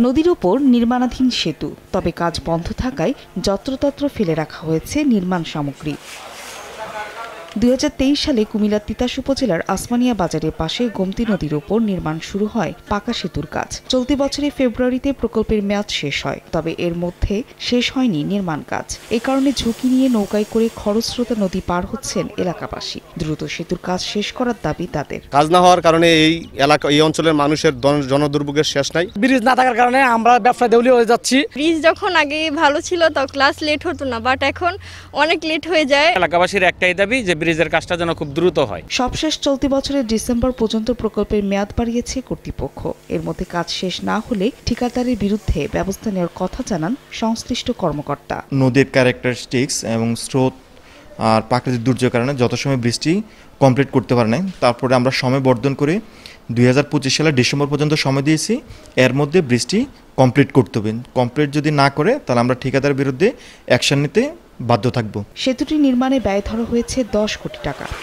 নদীর ওপর নির্মাণাধীন সেতু, তবে কাজ বন্ধ থাকায় যত্রতত্র ফেলে রাখা হয়েছে নির্মাণ সামগ্রী। 2023 সালে কুমিল্লার তিতাস উপজেলার আসমানিয়া বাজারের পাশে গোমতী নদীর ওপর নির্মাণ শুরু হয় পাকা সেতুর কাজ। চলতি বছরের ফেব্রুয়ারিতে প্রকল্পের মেয়াদ শেষ হয়, তবে এর মধ্যে শেষ হয়নি নির্মাণ কাজ। এ কারণে ঝুঁকি নিয়ে নৌকায় করে খরস্রোতা নদী পার হচ্ছেন এলাকাবাসী। দ্রুত সেতুর কাজ শেষ করার দাবি তাদের। কাজ না হওয়ার কারণে এই অঞ্চলের মানুষের জনদুর্ভোগের শেষ নাই। ব্রিজ না থাকার কারণে আমরা ব্যবসা দেউলিয়া হয়ে যাচ্ছি। ব্রিজ যখন আগে ভালো ছিল তখন ক্লাস লেট হতো না, বাট এখন অনেক লেট হয়ে যায়। এলাকাবাসীর একটাই দাবি যে ব্রিজের কাজটা যেন খুব দ্রুত হয়। সবশেষ চলতি বছরের ডিসেম্বর পর্যন্ত প্রকল্পের মেয়াদ বাড়িয়েছে কর্তৃপক্ষ। এর মধ্যে কাজ শেষ না হলে ঠিকাদারের বিরুদ্ধে ব্যবস্থা নেওয়ার কথা জানান সংশ্লিষ্ট কর্মকর্তা। নদীর ক্যারেক্টারিস্টিক্স এবং স্রোত আর প্রাকৃতিক দুর্যোগের কারণে যত সময় বৃষ্টি কমপ্লিট করতে পারে নাই, তারপরে আমরা সময় বর্ধন করে 2025 সালের ডিসেম্বর পর্যন্ত সময় দিয়েছি। এর মধ্যে বৃষ্টি কমপ্লিট করতে হবে। কমপ্লিট যদি না করে তাহলে আমরা ঠিকাদারের বিরুদ্ধে অ্যাকশন নিতে বাধ্য থাকব। সেতুটি নির্মাণে ব্যয় ধরা হয়েছে 10 কোটি টাকা।